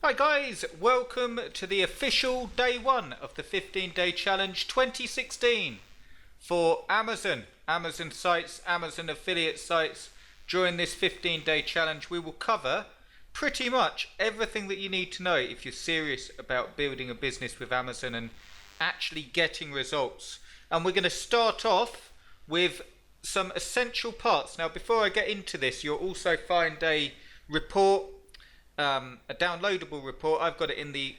Hi guys, welcome to the official day one of the 15-day challenge 2016 for Amazon sites, Amazon affiliate sites. During this 15-day challenge we will cover pretty much everything that you need to know if you're serious about building a business with Amazon and actually getting results. And we're going to start off with some essential parts. Now before I get into this, you'll also find a report, a downloadable report. I've got it in the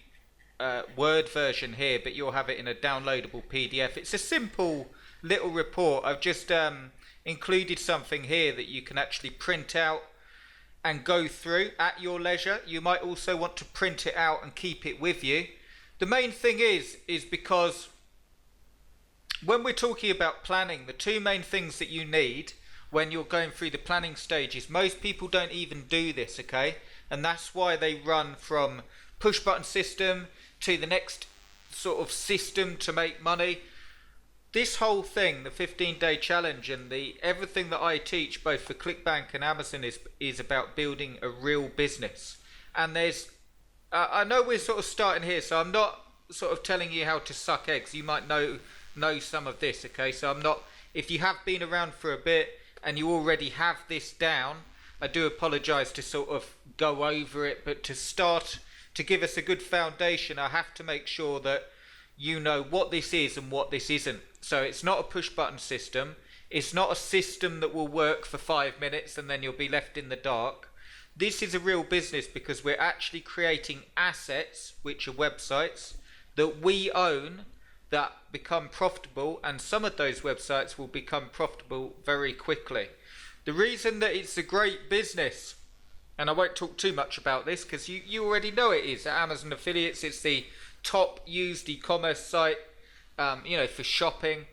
Word version here, but you'll have it in a downloadable PDF. It's a simple little report. I've just included something here that you can actually print out and go through at your leisure. You might also want to print it out and keep it with you. The main thing is because when we're talking about planning, the two main things that you need when you're going through the planning stages, most people don't even do this, okay? And that's why they run from push button system to the next sort of system to make money. This whole thing, the 15-day challenge and everything that I teach both for ClickBank and Amazon is about building a real business. And there's I know we're sort of starting here, so I'm not sort of telling you how to suck eggs. You might know some of this, okay? So I'm not, if you have been around for a bit and you already have this down, I do apologize to sort of go over it, but to start to give us a good foundation, I have to make sure that you know what this is and what this isn't. So it's not a push button system. It's not a system that will work for 5 minutes and then you'll be left in the dark. This is a real business because we're actually creating assets, which are websites that we own, that become profitable, and some of those websites will become profitable very quickly. The reason that it's a great business, and I won't talk too much about this because you already know it is, at Amazon Affiliates, it's the top used e-commerce site, for shopping.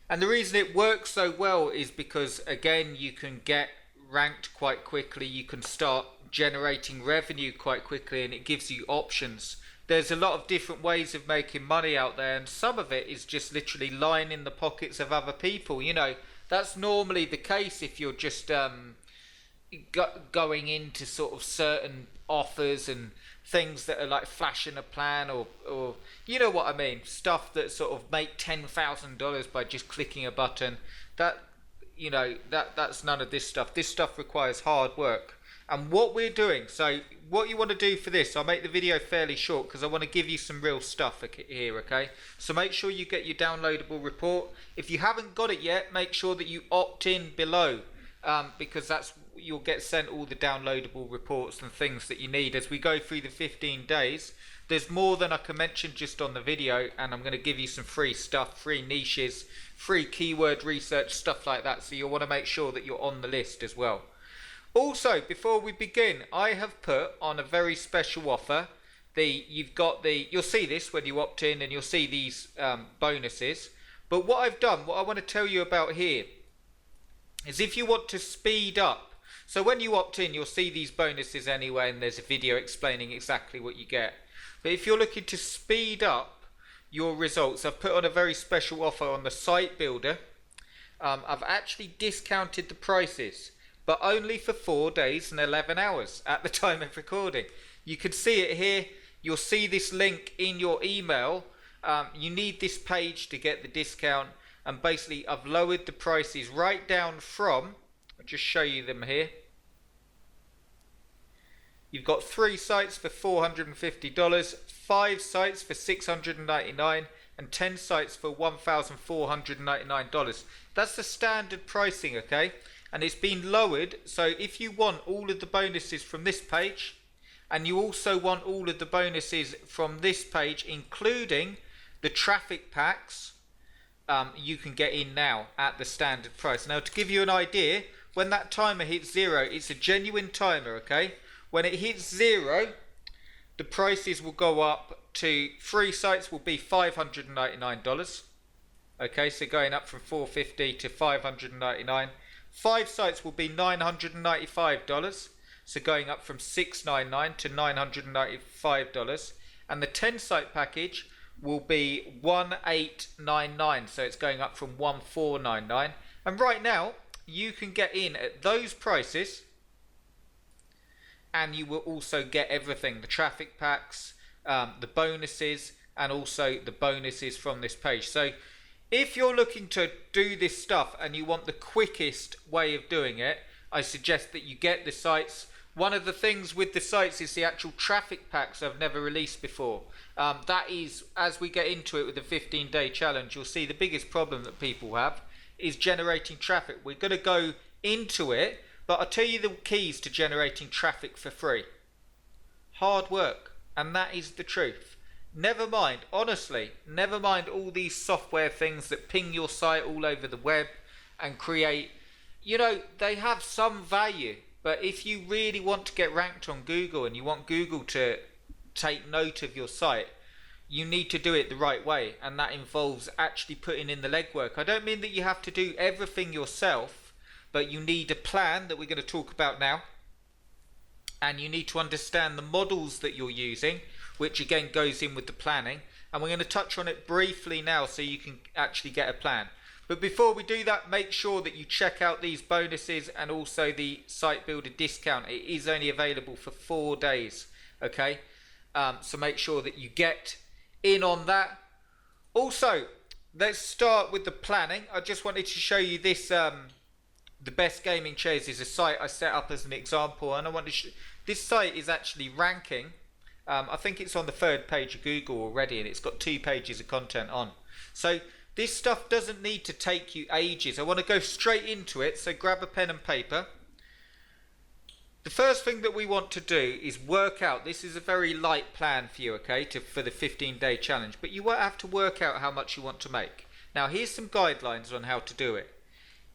And the reason it works so well is because, again, you can get ranked quite quickly, you can start generating revenue quite quickly, and it gives you options. There's a lot of different ways of making money out there, and some of it is just literally lining the pockets of other people. You know, that's normally the case if you're just going into sort of certain offers and things that are like flashing a plan or you know what I mean, stuff that sort of make $10,000 by just clicking a button. That's none of this stuff. This stuff requires hard work. And what we're doing, so what you want to do for this, I'll make the video fairly short because I want to give you some real stuff here, okay? So make sure you get your downloadable report. If you haven't got it yet, make sure that you opt in below because you'll get sent all the downloadable reports and things that you need as we go through the 15 days. There's more than I can mention just on the video, and I'm going to give you some free stuff, free niches, free keyword research, stuff like that. So you'll want to make sure that you're on the list as well. Also, before we begin, I have put on a very special offer. You'll see this when you opt in, and you'll see these bonuses. But what I've done, what I want to tell you about here, is if you want to speed up. So when you opt in, you'll see these bonuses anyway, and there's a video explaining exactly what you get. But if you're looking to speed up your results, I've put on a very special offer on the site builder. I've actually discounted the prices, but only for 4 days and 11 hours at the time of recording. You can see it here. You'll see this link in your email. You need this page to get the discount. And basically, I've lowered the prices right down from, I'll just show you them here. You've got 3 sites for $450, 5 sites for $699, and 10 sites for $1,499. That's the standard pricing, okay? And it's been lowered, so if you want all of the bonuses from this page, and you also want all of the bonuses from this page, including the traffic packs, you can get in now at the standard price. Now, to give you an idea, when that timer hits 0, it's a genuine timer, okay? When it hits 0, the prices will go up to 3 sites will be $599. Okay, so going up from $450 to $599. 5 sites will be $995, so going up from $699 to $995, and the 10 site package will be $1899, so it's going up from $1499. And right now you can get in at those prices and you will also get everything, the traffic packs, the bonuses, and also the bonuses from this page. So if you're looking to do this stuff and you want the quickest way of doing it, I suggest that you get the sites. One of the things with the sites is the actual traffic packs I've never released before. That is, as we get into it with the 15-day challenge, you'll see the biggest problem that people have is generating traffic. We're going to go into it, but I'll tell you the keys to generating traffic for free. Hard work, and that is the truth. Never mind, honestly, never mind all these software things that ping your site all over the web and create, you know, they have some value, but if you really want to get ranked on Google and you want Google to take note of your site, you need to do it the right way, and that involves actually putting in the legwork. I don't mean that you have to do everything yourself, but you need a plan that we're going to talk about now, and you need to understand the models that you're using, which again goes in with the planning, and we're going to touch on it briefly now so you can actually get a plan. But before we do that, make sure that you check out these bonuses and also the site builder discount. It is only available for 4 days, okay? So make sure that you get in on that. Also, let's start with the planning. I just wanted to show you this. The Best Gaming Chairs is a site I set up as an example, and I want to this site is actually ranking. I think it's on the 3rd page of Google already, and it's got 2 pages of content on. So this stuff doesn't need to take you ages. I want to go straight into it, so grab a pen and paper. The first thing that we want to do is work out, this is a very light plan for you, okay, for the 15-day challenge, but you won't have to work out how much you want to make. Now here's some guidelines on how to do it.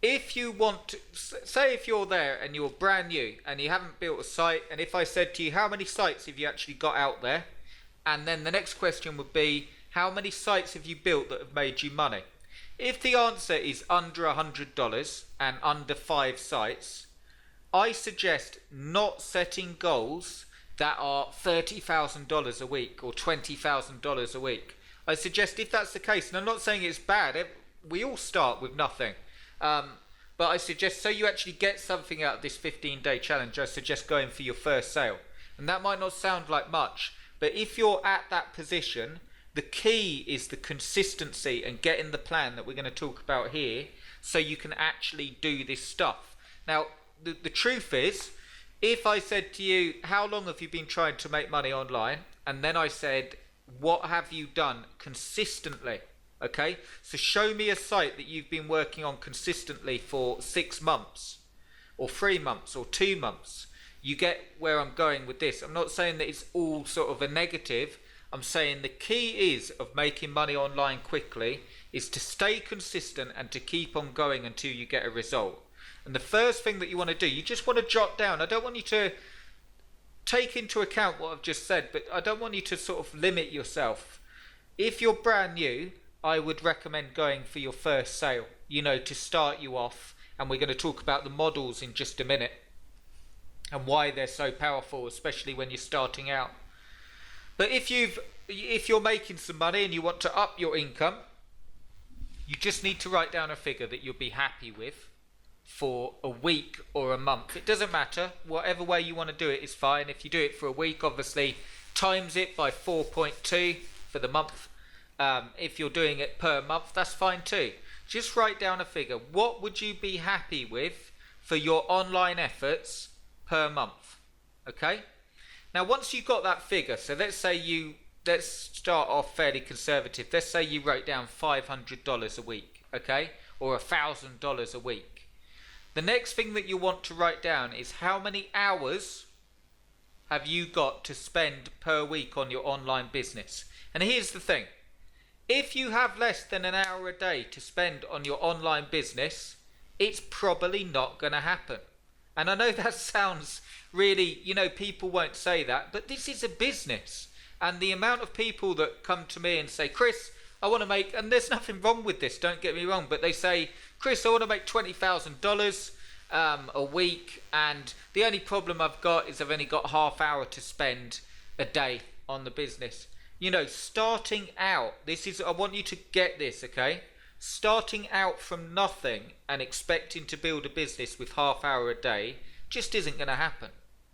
If you want to, say if you're there and you're brand new and you haven't built a site, and if I said to you, how many sites have you actually got out there? And then the next question would be, how many sites have you built that have made you money? If the answer is under $100 and under 5 sites, I suggest not setting goals that are $30,000 a week or $20,000 a week. I suggest if that's the case, and I'm not saying it's bad, we all start with nothing. But I suggest, so you actually get something out of this 15-day challenge, I suggest going for your first sale. And that might not sound like much, but if you're at that position, the key is the consistency and getting the plan that we're going to talk about here, so you can actually do this stuff. Now, the truth is, if I said to you, how long have you been trying to make money online? And then I said, what have you done consistently? Okay, so show me a site that you've been working on consistently for 6 months or 3 months or 2 months. You get where I'm going with this. I'm not saying that it's all sort of a negative. I'm saying the key is of making money online quickly is to stay consistent and to keep on going until you get a result. And the first thing that you want to do, you just want to jot down. I don't want you to take into account what I've just said, but I don't want you to sort of limit yourself. If you're brand new, I would recommend going for your first sale, you know, to start you off. And we're going to talk about the models in just a minute and why they're so powerful, especially when you're starting out. But if you're making some money and you want to up your income, you just need to write down a figure that you'll be happy with for a week or a month. It doesn't matter. Whatever way you want to do it is fine. If you do it for a week, obviously times it by 4.2 for the month. If you're doing it per month, that's fine too. Just write down a figure. What would you be happy with for your online efforts per month? Okay? Now, once you've got that figure, so let's start off fairly conservative. Let's say you wrote down $500 a week, okay? Or $1,000 a week. The next thing that you want to write down is how many hours have you got to spend per week on your online business. And here's the thing. If you have less than an hour a day to spend on your online business, it's probably not going to happen. And I know that sounds really, you know, people won't say that, but this is a business. And the amount of people that come to me and say, Chris, I want to make, and there's nothing wrong with this, don't get me wrong, but they say, Chris, I want to make $20,000 a week, and the only problem I've got is I've only got half hour to spend a day on the business. You know, starting out, I want you to get this, okay? Starting out from nothing and expecting to build a business with half hour a day just isn't going to happen,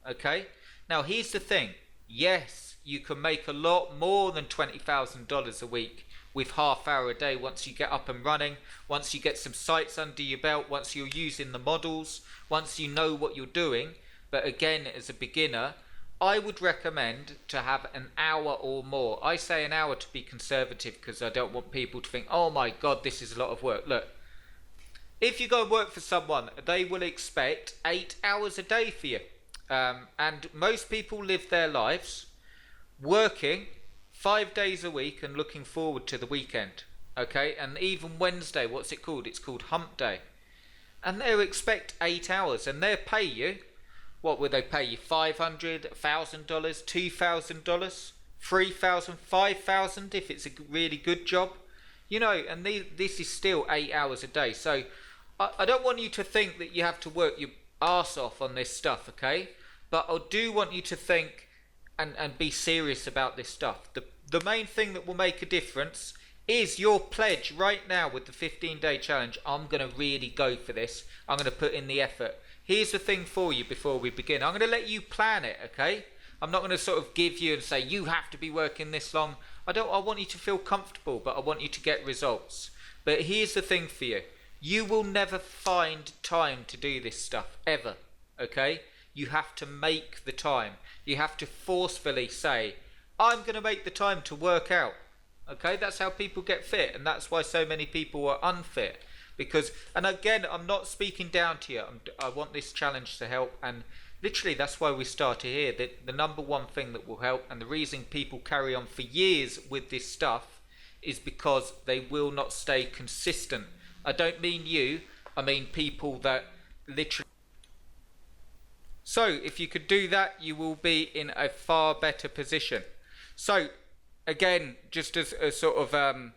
okay? Now, here's the thing. Yes, you can make a lot more than $20,000 a week with half hour a day once you get up and running, once you get some sites under your belt, once you're using the models, once you know what you're doing. But again, as a beginner, I would recommend to have an hour or more. I say an hour to be conservative because I don't want people to think, oh my God, this is a lot of work. Look, if you go and work for someone, they will expect 8 hours a day for you. And most people live their lives working 5 days a week and looking forward to the weekend. Okay, and even Wednesday, what's it called? It's called hump day. And they'll expect 8 hours and they'll pay you. What will they pay you? $500, $1,000, $2,000, $3,000, $5,000 if it's a really good job. You know, and this is still 8 hours a day. So I don't want you to think that you have to work your arse off on this stuff, okay? But I do want you to think and be serious about this stuff. The main thing that will make a difference is your pledge right now with the 15-day challenge. I'm going to really go for this. I'm going to put in the effort. Here's the thing for you before we begin. I'm going to let you plan it, okay? I'm not going to sort of give you and say, you have to be working this long. I want you to feel comfortable, but I want you to get results. But here's the thing for you. You will never find time to do this stuff, ever, okay? You have to make the time. You have to forcefully say, I'm going to make the time to work out, okay? That's how people get fit, and that's why so many people are unfit. Because, and again, I'm not speaking down to you. I want this challenge to help, and literally that's why we started here. The number one thing that will help, and the reason people carry on for years with this stuff, is because they will not stay consistent. I don't mean you, I mean people that literally. So if you could do that, you will be in a far better position. So again, just as a sort of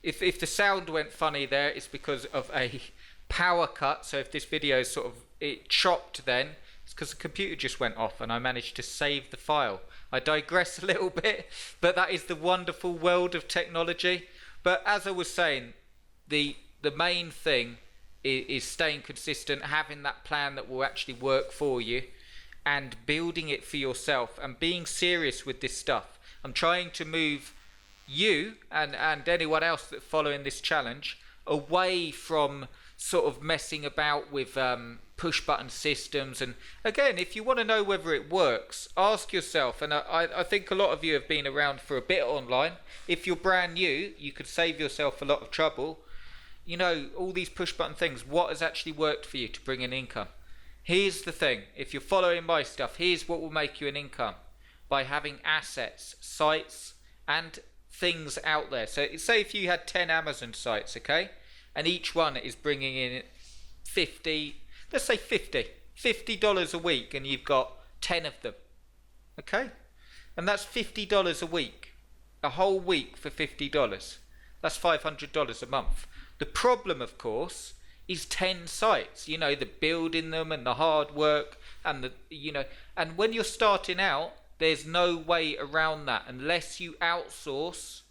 if the sound went funny there, it's because of a power cut. So if this video is sort of it chopped, then it's because the computer just went off and I managed to save the file. I digress a little bit, but that is the wonderful world of technology. But as I was saying, the main thing is staying consistent, having that plan that will actually work for you, and building it for yourself and being serious with this stuff. I'm trying to move you and anyone else that's following this challenge away from sort of messing about with push button systems. And again, if you want to know whether it works, ask yourself, and I think a lot of you have been around for a bit online. If you're brand new, you could save yourself a lot of trouble. You know, all these push button things, what has actually worked for you to bring in income? Here's the thing, if you're following my stuff, here's what will make you an income. By having assets, sites and things out there. So say if you had 10 Amazon sites, okay, and each one is bringing in 50, let's say $50 a week, and you've got 10 of them, okay, and that's $50 a week, a whole week for $50. That's $500 a month. The problem, of course, is 10 sites, you know, the building them and the hard work and the, you know, and when you're starting out, there's no way around that unless you outsource.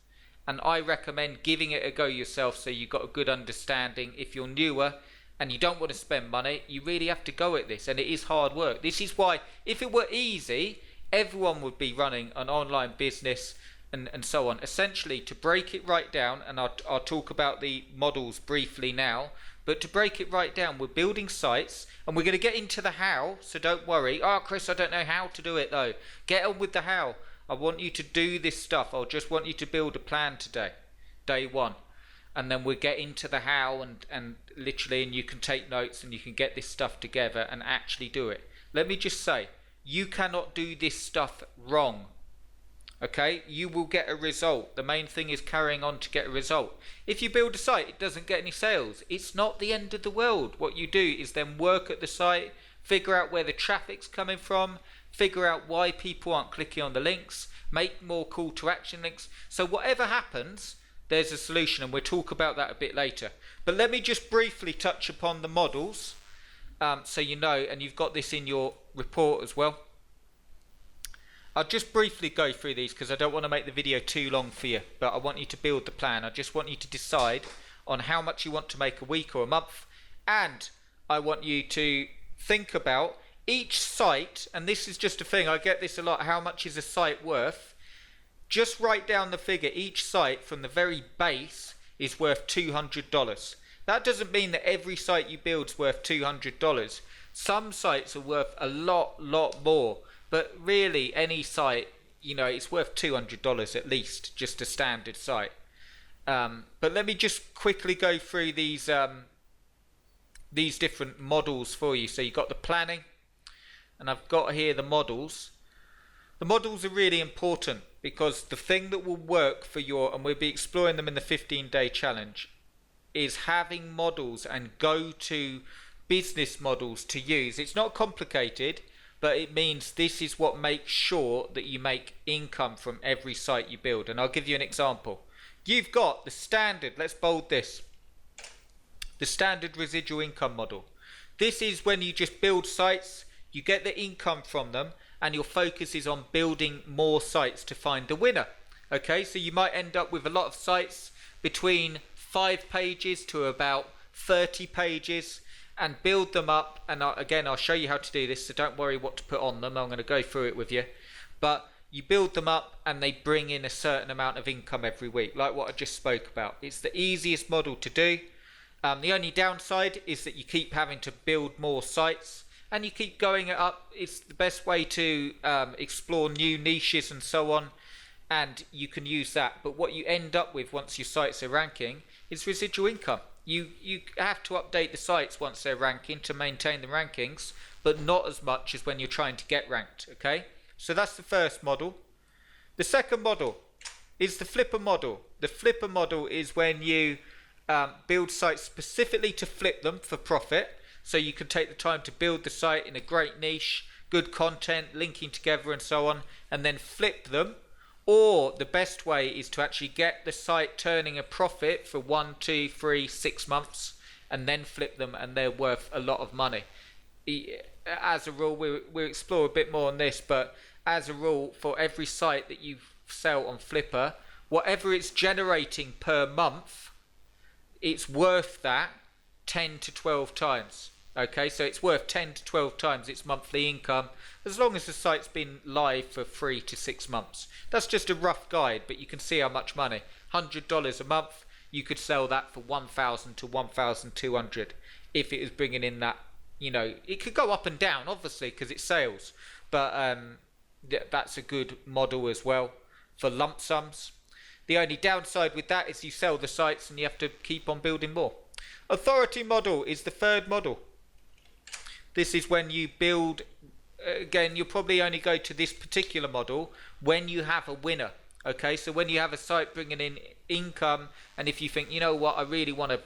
And I recommend giving it a go yourself so you've got a good understanding. If you're newer and you don't want to spend money, you really have to go at this, and it is hard work. This is why, if it were easy, everyone would be running an online business and so on. Essentially, to break it right down, and I'll talk about the models briefly now, but to break it right down, we're building sites, and we're going to get into the how, so don't worry. Oh, Chris, I don't know how to do it though. Get on with the how. I want you to do this stuff. I just want you to build a plan today, day one. And then we'll get into the how and literally, and you can take notes and you can get this stuff together and actually do it. Let me just say, you cannot do this stuff wrong. Okay, you will get a result. The main thing is carrying on to get a result. If you build a site, it doesn't get any sales. It's not the end of the world. What you do is then work at the site, figure out where the traffic's coming from, figure out why people aren't clicking on the links, make more call to action links. So whatever happens, there's a solution, and we'll talk about that a bit later. But let me just briefly touch upon the models, so you know, and you've got this in your report as well. I'll just briefly go through these because I don't want to make the video too long for you, but I want you to build the plan. I just want you to decide on how much you want to make a week or a month, and I want you to think about each site, and this is just a thing, I get this a lot, how much is a site worth? Just write down the figure. Each site from the very base is worth $200. That doesn't mean that every site you build is worth $200. Some sites are worth a lot more, but really any site, you know, it's worth $200 at least, just a standard site. But let me just quickly go through these different models for you. So you've got the planning, and I've got here the models. The models are really important because the thing that will work for your, and we'll be exploring them in the 15-day challenge, is having models and go-to business models to use. It's not complicated, but it means this is what makes sure that you make income from every site you build. And I'll give you an example. You've got the standard, let's bold this, the standard residual income model. This is when you just build sites, you get the income from them, and your focus is on building more sites to find the winner. Okay, so you might end up with a lot of sites between 5 pages to about 30 pages, and build them up. And again, I'll show you how to do this, so don't worry what to put on them. I'm going to go through it with you. But you build them up and they bring in a certain amount of income every week, like what I just spoke about. It's the easiest model to do. The only downside is that you keep having to build more sites, and you keep going it up. It's the best way to explore new niches and so on, and you can use that. But what you end up with once your sites are ranking is residual income. You have to update the sites once they're ranking to maintain the rankings, but not as much as when you're trying to get ranked. Okay, so that's the first model. The second model is the flipper model. The flipper model is when you build sites specifically to flip them for profit. So you can take the time to build the site in a great niche, good content, linking together and so on, and then flip them. Or the best way is to actually get the site turning a profit for 1, 2, 3, 6 months, and then flip them, and they're worth a lot of money. As a rule, we'll explore a bit more on this, but as a rule, for every site that you sell on Flipper, whatever it's generating per month, it's worth that 10 to 12 times. Okay, so it's worth 10 to 12 times its monthly income, as long as the site's been live for 3 to 6 months. That's just a rough guide, but you can see how much money. $100 a month, you could sell that for $1,000 to $1,200 if it is bringing in that. You know, it could go up and down, obviously, because it's sales, but that's a good model as well for lump sums. The only downside with that is you sell the sites and you have to keep on building more. Authority model is the third model. This is when you build, again, you'll probably only go to this particular model when you have a winner. Okay, so when you have a site bringing in income, and if you think, you know what, I really want to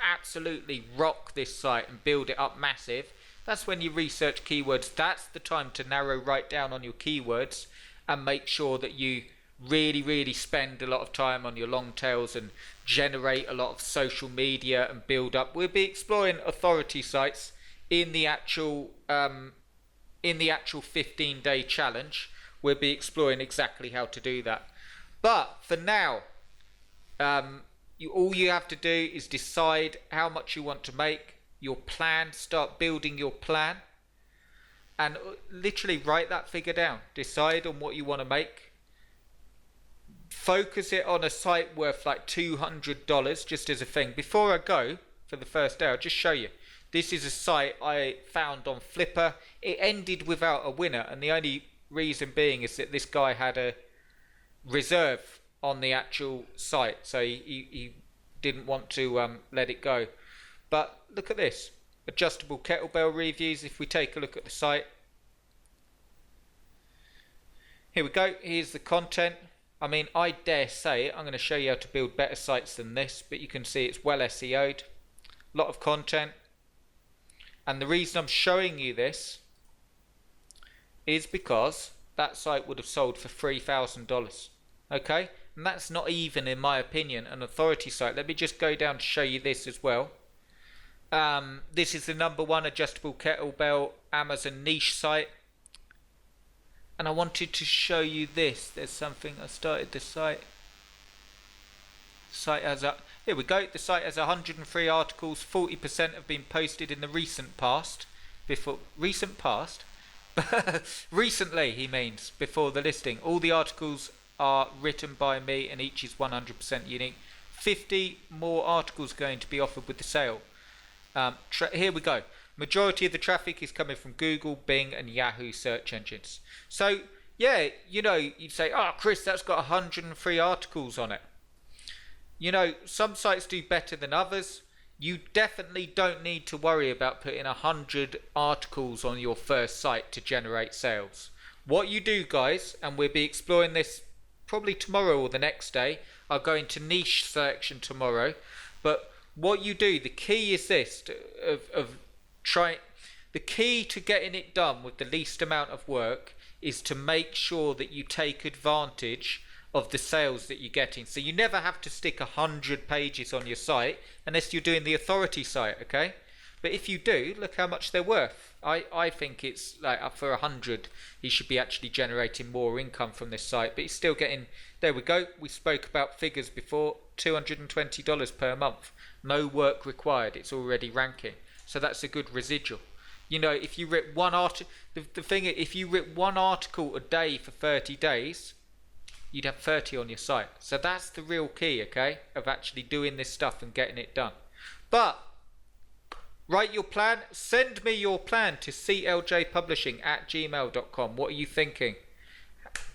absolutely rock this site and build it up massive, that's when you research keywords. That's the time to narrow right down on your keywords and make sure that you really spend a lot of time on your long tails and generate a lot of social media and build up. We'll be exploring authority sites in the actual 15-day challenge. We'll be exploring exactly how to do that. But for now, all you have to do is decide how much you want to make, your plan, start building your plan, and literally write that figure down. Decide on what you want to make. Focus it on a site worth like $200 just as a thing. Before I go for the first day, I'll just show you. This is a site I found on Flipper. It ended without a winner, and the only reason being is that this guy had a reserve on the actual site, so he didn't want to let it go. But look at this. Adjustable kettlebell reviews. If we take a look at the site. Here we go. Here's the content. I mean, I dare say it. I'm going to show you how to build better sites than this, but you can see it's well SEO'd. A lot of content. And the reason I'm showing you this is because that site would have sold for $3,000. Okay? And that's not even, in my opinion, an authority site. Let me just go down to show you this as well. This is the #1 adjustable kettlebell Amazon niche site. And I wanted to show you this. There's something, I started the site. Here we go. The site has 103 articles. 40% have been posted in the recent past. before recent past. Recently, he means before the listing. All the articles are written by me and each is 100% unique. 50 more articles going to be offered with the sale. Here we go. Majority of the traffic is coming from Google, Bing and Yahoo search engines. So yeah, you know, you'd say, oh Chris, that's got 103 articles on it. You know, some sites do better than others. You definitely don't need to worry about putting 100 articles on your first site to generate sales. What you do, guys, and we'll be exploring this probably tomorrow or the next day. I'll go into niche selection tomorrow. But what you do, the key is this, the key to getting it done with the least amount of work is to make sure that you take advantage of the sales that you're getting. So you never have to stick 100 pages on your site unless you're doing the authority site, okay? But if you do, look how much they're worth. I think it's like up for 100, he should be actually generating more income from this site, but he's still getting, there we go, we spoke about figures before, $220 per month. No work required, it's already ranking. So that's a good residual. You know, if you rip one article, the thing is, if you rip one article a day for 30 days, you'd have 30 on your site. So that's the real key, okay, of actually doing this stuff and getting it done. But write your plan, send me your plan to cljpublishing@gmail.com. What are you thinking?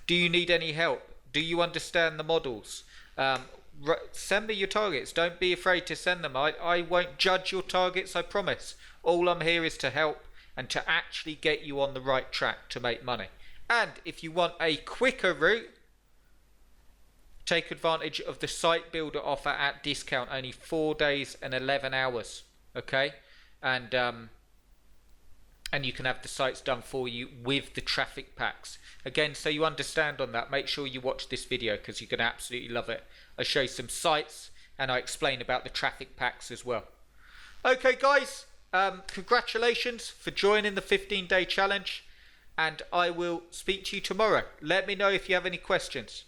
Do you need any help? Do you understand the models? Send me your targets. Don't be afraid to send them. I won't judge your targets, I promise. All I'm here is to help and to actually get you on the right track to make money. And if you want a quicker route, take advantage of the site builder offer at discount, only 4 days and 11 hours, okay? And you can have the sites done for you with the traffic packs. Again, so you understand on that, make sure you watch this video because you're going to absolutely love it. I show you some sites and I explain about the traffic packs as well. Okay guys, congratulations for joining the 15-day challenge and I will speak to you tomorrow. Let me know if you have any questions.